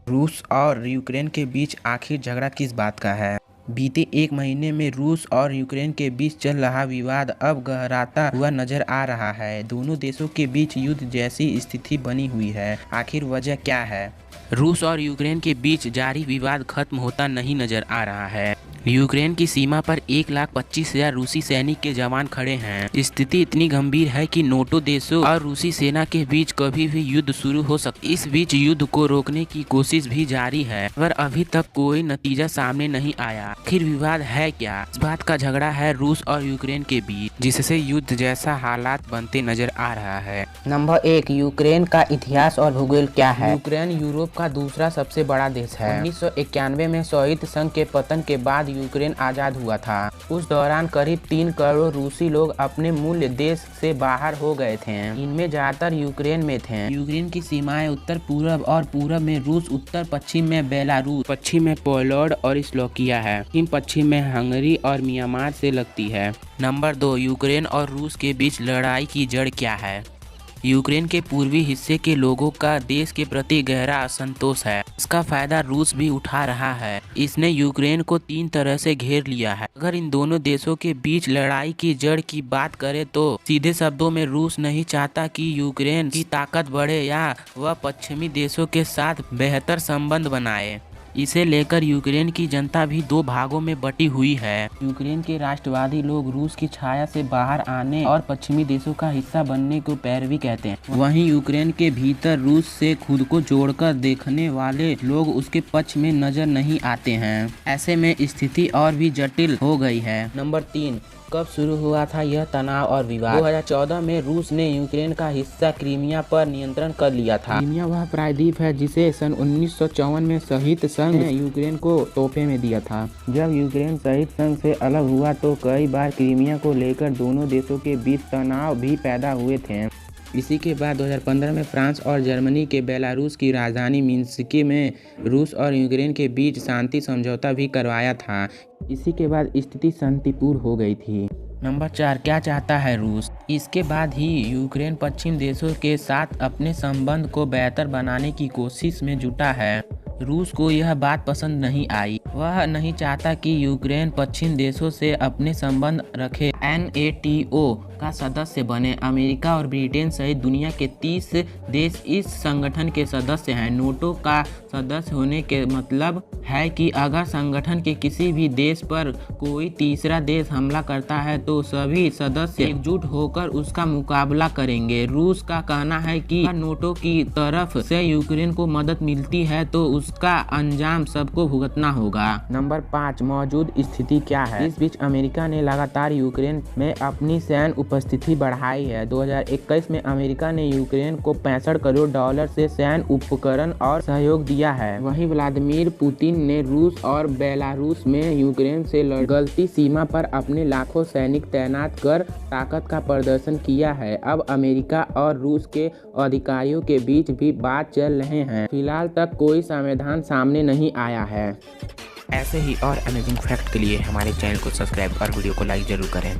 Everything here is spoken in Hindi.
रूस और यूक्रेन के बीच आखिर झगड़ा किस बात का है? बीते एक महीने में रूस और यूक्रेन के बीच चल रहा विवाद अब गहराता हुआ नजर आ रहा है। दोनों देशों के बीच युद्ध जैसी स्थिति बनी हुई है। आखिर वजह क्या है? रूस और यूक्रेन के बीच जारी विवाद खत्म होता नहीं नजर आ रहा है। यूक्रेन की सीमा पर 1,25,000 रूसी सैनिक के जवान खड़े हैं। स्थिति इतनी गंभीर है कि नाटो देशों और रूसी सेना के बीच कभी भी युद्ध शुरू हो सकता है। इस बीच युद्ध को रोकने की कोशिश भी जारी है, पर अभी तक कोई नतीजा सामने नहीं आया। आखिर विवाद है क्या? इस बात का झगड़ा है रूस और यूक्रेन के बीच, जिससे युद्ध जैसा हालात बनते नजर आ रहा है। नंबर 1, यूक्रेन का इतिहास और भूगोल क्या है? यूक्रेन यूरोप का दूसरा सबसे बड़ा देश है। 1991 में सोवियत संघ के पतन के बाद यूक्रेन आजाद हुआ था। उस दौरान करीब 3 करोड़ रूसी लोग अपने मूल देश से बाहर हो गए थे। इनमें ज्यादातर यूक्रेन में थे। यूक्रेन की सीमाएं उत्तर पूर्व और पूरब में रूस, उत्तर पश्चिम में बेलारूस, पश्चिम में पोलैंड और स्लोवाकिया है। पश्चिम में हंगरी और म्यांमार से लगती है। नंबर 2, यूक्रेन और रूस के बीच लड़ाई की जड़ क्या है? यूक्रेन के पूर्वी हिस्से के लोगों का देश के प्रति गहरा असंतोष है। इसका फायदा रूस भी उठा रहा है। इसने यूक्रेन को 3 तरह से घेर लिया है। अगर इन दोनों देशों के बीच लड़ाई की जड़ की बात करें तो सीधे शब्दों में रूस नहीं चाहता कि यूक्रेन की ताकत बढ़े या वह पश्चिमी देशों के साथ बेहतर संबंध बनाए। इसे लेकर यूक्रेन की जनता भी 2 भागों में बटी हुई है। यूक्रेन के राष्ट्रवादी लोग रूस की छाया से बाहर आने और पश्चिमी देशों का हिस्सा बनने को पैरवी कहते हैं। वहीं यूक्रेन के भीतर रूस से खुद को जोड़कर देखने वाले लोग उसके पक्ष में नजर नहीं आते हैं। ऐसे में स्थिति और भी जटिल हो गई है। नंबर 3, कब शुरू हुआ था यह तनाव और विवाद? 2014 में रूस ने यूक्रेन का हिस्सा क्रीमिया पर नियंत्रण कर लिया था। क्रीमिया वह प्रायद्वीप है जिसे सन 1954 में सोवियत संघ ने यूक्रेन को तोहफे में दिया था। जब यूक्रेन सोवियत संघ से अलग हुआ तो कई बार क्रीमिया को लेकर दोनों देशों के बीच तनाव भी पैदा हुए थे। इसी के बाद 2015 में फ्रांस और जर्मनी के बेलारूस की राजधानी मिन्स्क में रूस और यूक्रेन के बीच शांति समझौता भी करवाया था। इसी के बाद स्थिति शांतिपूर्ण हो गई थी। नंबर 4, क्या चाहता है रूस? इसके बाद ही यूक्रेन पश्चिम देशों के साथ अपने संबंध को बेहतर बनाने की कोशिश में जुटा है। रूस को यह बात पसंद नहीं आई। वह नहीं चाहता कि यूक्रेन पश्चिम देशों से अपने संबंध रखे। NATO का सदस्य बने। अमेरिका और ब्रिटेन सहित दुनिया के 30 देश इस संगठन के सदस्य हैं। नाटो का सदस्य होने के मतलब है कि अगर संगठन के किसी भी देश पर कोई तीसरा देश हमला करता है तो सभी सदस्य एकजुट होकर उसका मुकाबला करेंगे। रूस का कहना है कि नाटो की तरफ से यूक्रेन को मदद मिलती है तो उसका अंजाम सबको भुगतना होगा। नंबर 5, मौजूद स्थिति क्या है? इस बीच अमेरिका ने लगातार यूक्रेन में अपनी सैन्य उपस्थिति बढ़ाई है। 2021 में अमेरिका ने यूक्रेन को $65 करोड़ से सैन्य उपकरण और सहयोग दिया है। वहीं व्लादिमीर पुतिन ने रूस और बेलारूस में यूक्रेन से गलती सीमा पर अपने लाखों सैनिक तैनात कर ताकत का प्रदर्शन किया है। अब अमेरिका और रूस के अधिकारियों के बीच भी बात चल रहे हैं। फिलहाल तक कोई समाधान सामने नहीं आया है। ऐसे ही और अमेजिंग फैक्ट के लिए हमारे चैनल को सब्सक्राइब और वीडियो को लाइक जरूर करें।